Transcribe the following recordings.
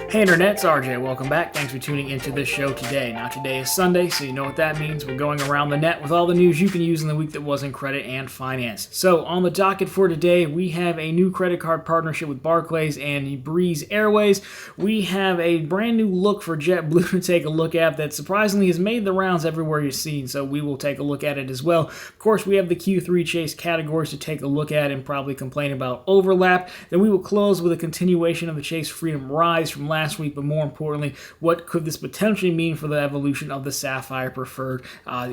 Hey Internet, it's RJ. Welcome back. Thanks for tuning into this show today. Now today is Sunday, so you know what that means. We're going around the net with all the news you can use in the week that was in credit and finance. So on the docket for today, we have a new credit card partnership with Barclays and Breeze Airways. We have a brand new look for JetBlue to take a look at that surprisingly has made the rounds everywhere you've seen, so we will take a look at it as well. Of course, we have the Q3 Chase categories to take a look at and probably complain about overlap. Then we will close with a continuation of the Chase Freedom Rise from last week, but more importantly, what could this potentially mean for the evolution of the Sapphire Preferred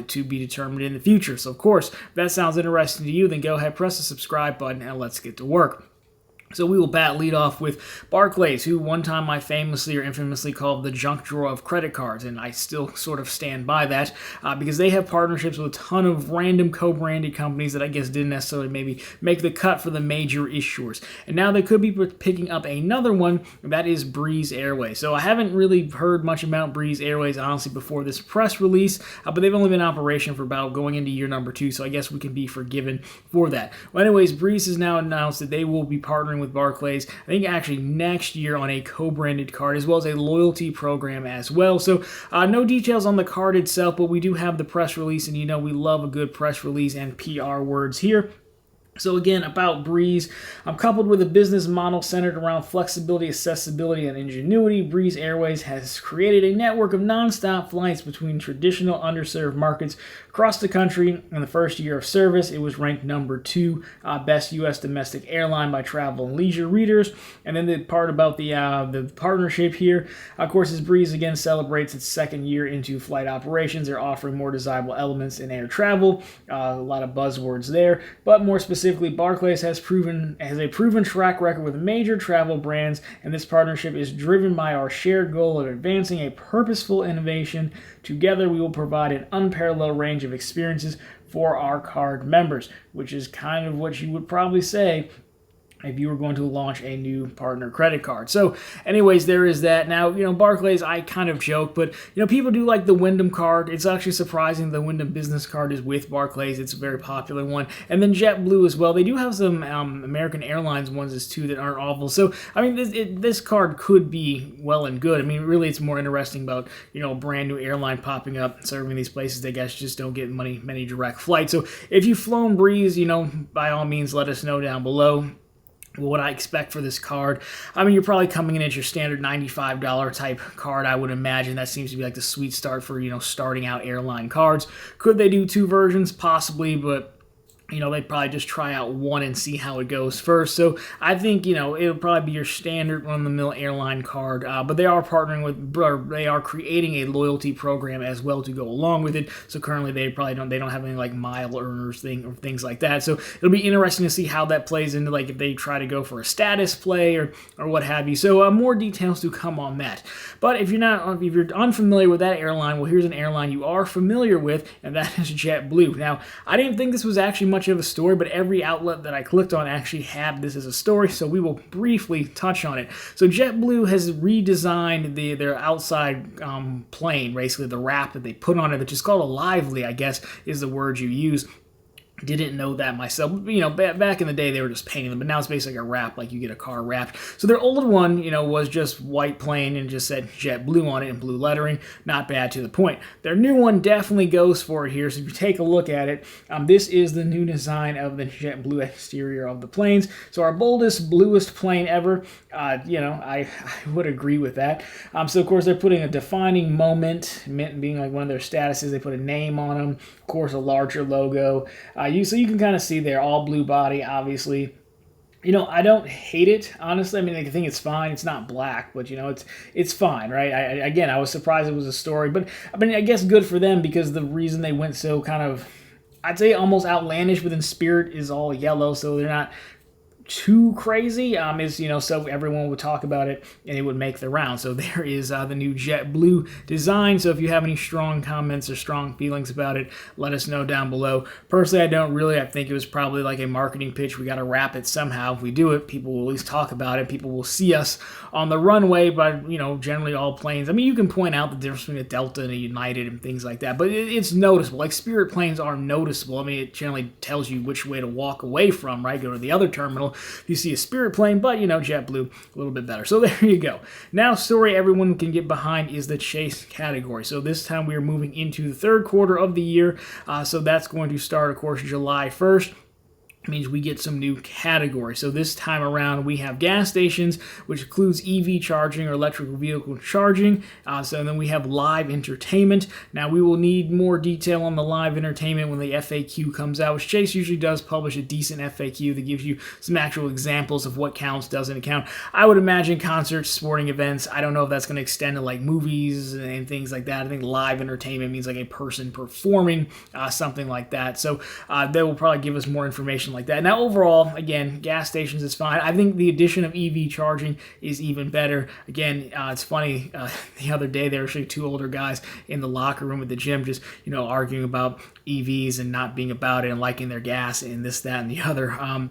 to be determined in the future. So of course, if that sounds interesting to you, then go ahead, press the subscribe button, and let's get to work. So we will lead off with Barclays, who one time I famously or infamously called the junk drawer of credit cards, and I still sort of stand by that because they have partnerships with a ton of random co-branded companies that I guess didn't necessarily maybe make the cut for the major issuers. And now they could be picking up another one, and that is Breeze Airways. So I haven't really heard much about Breeze Airways, honestly, before this press release, but they've only been in operation for about going into year number 2, so I guess we can be forgiven for that. Well, anyways, Breeze has now announced that they will be partnering with Barclays, I think actually next year, on a co-branded card as well as a loyalty program as well. So no details on the card itself, but we do have the press release, and you know we love a good press release and PR words here. So again, about Breeze, coupled with a business model centered around flexibility, accessibility, and ingenuity, Breeze Airways has created a network of non-stop flights between traditional underserved markets across the country. In the first year of service, it was ranked number 2 best U.S. domestic airline by Travel and Leisure readers. And then the part about the partnership here, of course, is Breeze again celebrates its second year into flight operations. They're offering more desirable elements in air travel, a lot of buzzwords there, but more specifically, Barclays has a proven track record with major travel brands, and this partnership is driven by our shared goal of advancing a purposeful innovation. Together, we will provide an unparalleled range of experiences for our card members, which is kind of what you would probably say if you were going to launch a new partner credit card. So anyways, there is that. Now, Barclays, I kind of joke, but, people do like the Wyndham card. It's actually surprising the Wyndham business card is with Barclays. It's a very popular one. And then JetBlue as well. They do have some American Airlines ones as too that aren't awful. So, I mean, this card could be well and good. I mean, really, it's more interesting about, a brand new airline popping up, serving these places. They guys just don't get many direct flights. So if you've flown Breeze, by all means, let us know down below what I expect for this card. I mean, you're probably coming in at your standard $95 type card, I would imagine. That seems to be like the sweet start for, starting out airline cards. Could they do 2 versions? Possibly, but they'd probably just try out one and see how it goes first. So I think, it'll probably be your standard run-of-the-mill airline card. But they are partnering with, or they are creating a loyalty program as well to go along with it. So currently they don't have any like mile earners or things like that. So it'll be interesting to see how that plays into like if they try to go for a status play or what have you. So more details to come on that. But if you're unfamiliar with that airline, well, here's an airline you are familiar with, and that is JetBlue. Now, I didn't think this was actually much of a story, but every outlet that I clicked on actually had this as a story, so we will briefly touch on it. So JetBlue has redesigned their outside plane, basically the wrap that they put on it, which is called a Lively, I guess is the word you use. Didn't know that myself. Back in the day, they were just painting them, but now it's basically a wrap, like you get a car wrapped. So their old one, was just white plain and just said JetBlue on it in blue lettering. Not bad, to the point. Their new one definitely goes for it here. So if you take a look at it, this is the new design of the JetBlue exterior of the planes. So our boldest, bluest plane ever. I would agree with that. So of course they're putting a defining moment, being like one of their statuses. They put a name on them. Of course, a larger logo. So you can kind of see there, all blue body, obviously. I don't hate it, honestly. I mean, I think it's fine. It's not black, but, it's fine, right? I was surprised it was a story. But, I mean, I guess good for them because the reason they went so kind of, I'd say almost outlandish within Spirit is all yellow, so they're not too crazy, so everyone would talk about it and it would make the round. So there is the new JetBlue design. So if you have any strong comments or strong feelings about it, let us know down below. Personally, I don't really. I think it was probably like a marketing pitch. We got to wrap it somehow. If we do it, people will at least talk about it. People will see us on the runway, but generally all planes. I mean, you can point out the difference between a Delta and a United and things like that, but it's noticeable. Like Spirit planes are noticeable. I mean, it generally tells you which way to walk away from, right? Go to the other terminal. if you see a Spirit plane, but JetBlue, a little bit better. So there you go. Now, story everyone can get behind is the Chase category. So this time we are moving into the third quarter of the year. So that's going to start, of course, July 1st. Means we get some new categories. So this time around we have gas stations, which includes EV charging or electrical vehicle charging. So then we have live entertainment. Now we will need more detail on the live entertainment when the FAQ comes out, which Chase usually does publish a decent FAQ that gives you some actual examples of what counts, doesn't count. I would imagine concerts, sporting events. I don't know if that's going to extend to like movies and things like that. I think live entertainment means like a person performing, something like that. So they will probably give us more information like that. Now overall, again, gas stations is fine. I think the addition of EV charging is even better. Again, it's funny, the other day there were actually two older guys in the locker room at the gym just, arguing about EVs and not being about it and liking their gas and this, that, and the other.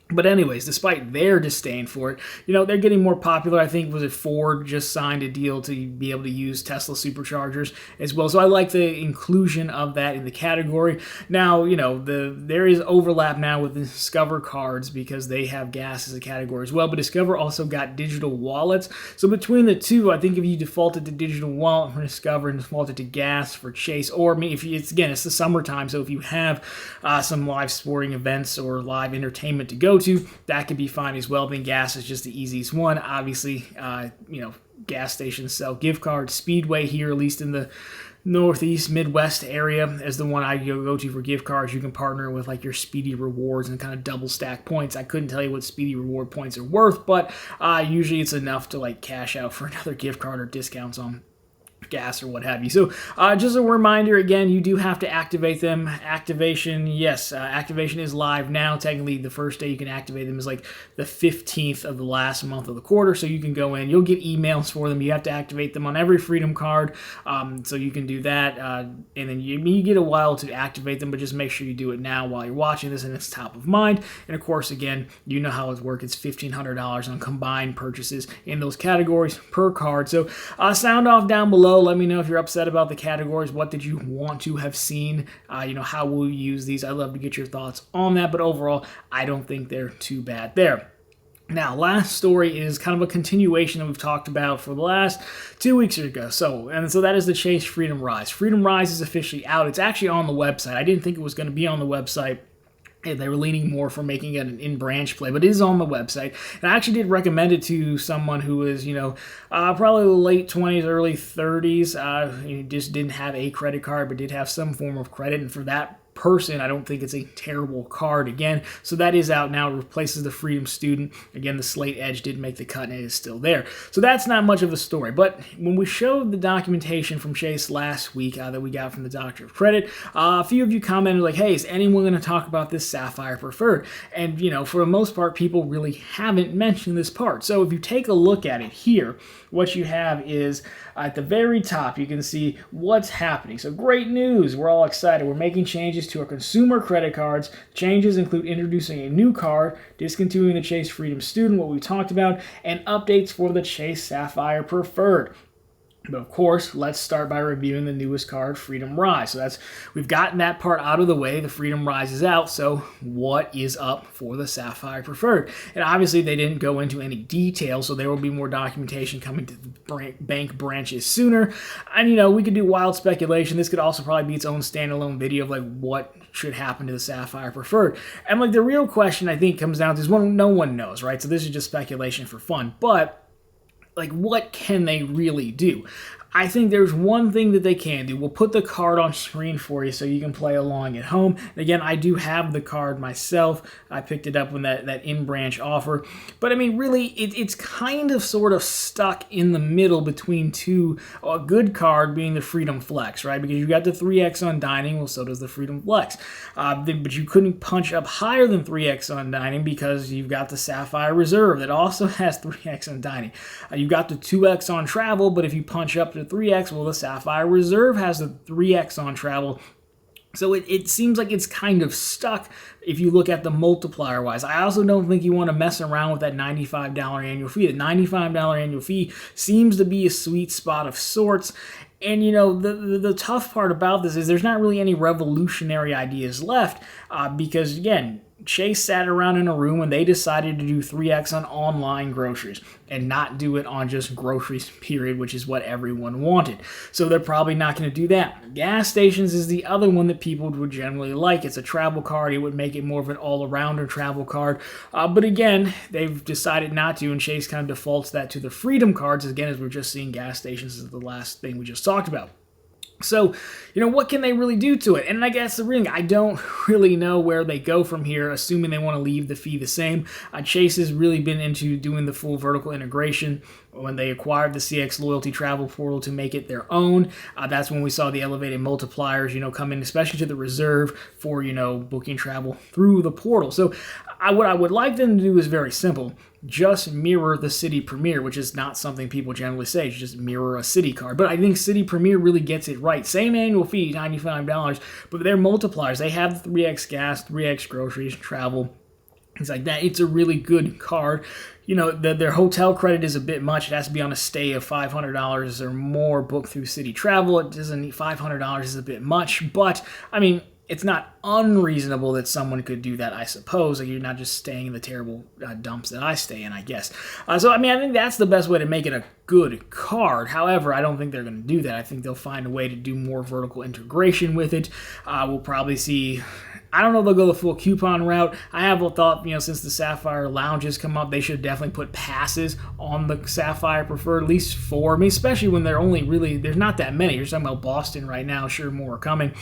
But anyways, despite their disdain for it, they're getting more popular. I think, was it Ford just signed a deal to be able to use Tesla superchargers as well. So I like the inclusion of that in the category. Now, there is overlap now with the Discover cards because they have gas as a category as well. But Discover also got digital wallets. So between the two, I think if you defaulted to digital wallet for Discover and defaulted to gas for Chase, or if it's the summertime, so if you have some live sporting events or live entertainment to go to, that could be fine as well. Then gas is just the easiest one. Obviously, gas stations sell gift cards. Speedway here, at least in the Northeast, Midwest area, is the one I go to for gift cards. You can partner with like your Speedy Rewards and kind of double stack points. I couldn't tell you what Speedy Reward points are worth, but usually it's enough to like cash out for another gift card or discounts on gas or what have you. So just a reminder, again, you do have to activate them. Activation, yes, activation is live now. Technically, the first day you can activate them is like the 15th of the last month of the quarter, so you can go in. You'll get emails for them. You have to activate them on every Freedom card, so you can do that, and then you get a while to activate them, but just make sure you do it now while you're watching this and it's top of mind. And of course, again, you know how it works. It's $1,500 on combined purchases in those categories per card. So sound off down below. Let me know if you're upset about the categories. What did you want to have seen? How will you use these? I'd love to get your thoughts on that, but overall, I don't think they're too bad there. Now, last story is kind of a continuation that we've talked about for the last 2 weeks ago. So that is the Chase Freedom Rise. Freedom Rise is officially out. It's actually on the website. I didn't think it was going to be on the website. They were leaning more for making it an in-branch play, but it is on the website. And I actually did recommend it to someone who is, probably late 20s, early 30s. Just didn't have a credit card, but did have some form of credit. And for that person, I don't think it's a terrible card again. So that is out now. It replaces the Freedom Student. Again, the Slate Edge did make the cut and it is still there. So that's not much of a story. But when we showed the documentation from Chase last week that we got from the Doctor of Credit, a few of you commented like, hey, is anyone going to talk about this Sapphire Preferred? And, for the most part, people really haven't mentioned this part. So if you take a look at it here, what you have is at the very top, you can see what's happening. So great news. We're all excited. We're making changes to our consumer credit cards. Changes include introducing a new card, discontinuing the Chase Freedom Student, what we talked about, and updates for the Chase Sapphire Preferred. But of course, let's start by reviewing the newest card, Freedom Rise. So we've gotten that part out of the way. The Freedom Rise is out. So what is up for the Sapphire Preferred? And obviously, they didn't go into any detail, so there will be more documentation coming to the bank branches sooner. And we could do wild speculation. This could also probably be its own standalone video of like what should happen to the Sapphire Preferred. And like the real question I think comes down to is no one knows, right? So this is just speculation for fun, but like, what can they really do? I think there's one thing that they can do. We'll put the card on screen for you so you can play along at home. And again, I do have the card myself. I picked it up when that in-branch offer. But I mean, really, it's kind of sort of stuck in the middle between two. A good card being the Freedom Flex, right? Because you got the 3X on dining. Well, so does the Freedom Flex. But you couldn't punch up higher than 3X on dining because you've got the Sapphire Reserve that also has 3X on dining. You've got the 2X on travel, but if you punch up to 3X, well, the Sapphire Reserve has the 3X on travel. So it seems like it's kind of stuck if you look at the multiplier-wise. I also don't think you want to mess around with that $95 annual fee. The $95 annual fee seems to be a sweet spot of sorts. And, the tough part about this is there's not really any revolutionary ideas left because, again, Chase sat around in a room and they decided to do 3x on online groceries and not do it on just groceries, period, which is what everyone wanted. So they're probably not going to do that. Gas stations is the other one that people would generally like. It's a travel card. It would make it more of an all-arounder travel card. But again, they've decided not to, and Chase kind of defaults that to the Freedom cards, again, as we're just seeing gas stations is the last thing we just talked about. So, what can they really do to it? And I guess the ring, I don't really know where they go from here, assuming they want to leave the fee the same. Chase has really been into doing the full vertical integration. When they acquired the CX Loyalty Travel Portal to make it their own, that's when we saw the elevated multipliers, come in, especially to the reserve for, booking travel through the portal. So what I would like them to do is very simple. Just mirror the City Premier, which is not something people generally say. Just mirror a City card. But I think City Premier really gets it right. Same annual fee, $95, but their multipliers, they have 3x gas, 3x groceries, travel, things like that. It's a really good card. Their hotel credit is a bit much. It has to be on a stay of $500 or more booked through City Travel. It doesn't need $500 is a bit much, but it's not unreasonable that someone could do that, I suppose. Like, you're not just staying in the terrible dumps that I stay in, I guess. I think that's the best way to make it a good card. However, I don't think they're going to do that. I think they'll find a way to do more vertical integration with it. We'll probably see... I don't know if they'll go the full coupon route. I have a thought, since the Sapphire lounges come up, they should definitely put passes on the Sapphire Preferred, at least 4. Especially when there's not that many. You're talking about Boston right now. Sure, more are coming.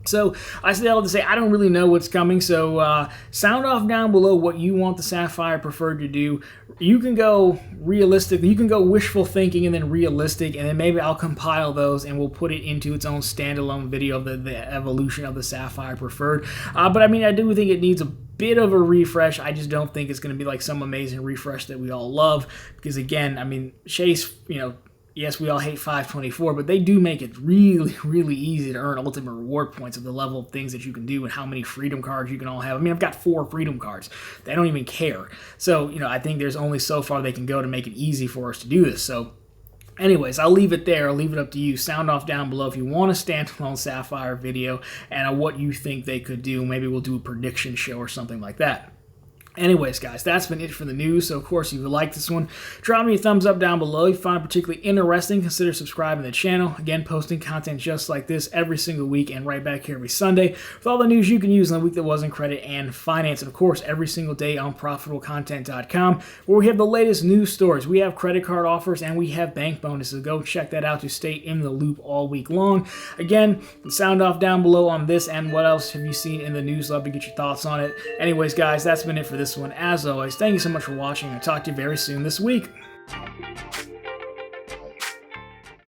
So I say all to say I don't really know what's coming, so sound off down below what you want the Sapphire Preferred to do. You can go realistic, you can go wishful thinking and then realistic, and then maybe I'll compile those and we'll put it into its own standalone video of the evolution of the Sapphire Preferred. But I do think it needs a bit of a refresh. I just don't think it's going to be like some amazing refresh that we all love, because again, Chase, yes, we all hate 524, but they do make it really, really easy to earn ultimate reward points of the level of things that you can do and how many Freedom cards you can all have. I've got 4 Freedom cards. They don't even care. So, I think there's only so far they can go to make it easy for us to do this. So, anyways, I'll leave it there. I'll leave it up to you. Sound off down below if you want a standalone Sapphire video and what you think they could do. Maybe we'll do a prediction show or something like that. Anyways, guys, that's been it for the news. So, of course, if you like this one, drop me a thumbs up down below. If you find it particularly interesting, consider subscribing to the channel. Again, posting content just like this every single week and right back here every Sunday with all the news you can use in the week that was in credit and finance. And, of course, every single day on profitablecontent.com, where we have the latest news stories. We have credit card offers and we have bank bonuses. Go check that out to stay in the loop all week long. Again, sound off down below on this and what else have you seen in the news. Love to get your thoughts on it. Anyways, guys, that's been it for this one. As always, thank you so much for watching. I'll talk to you very soon this week.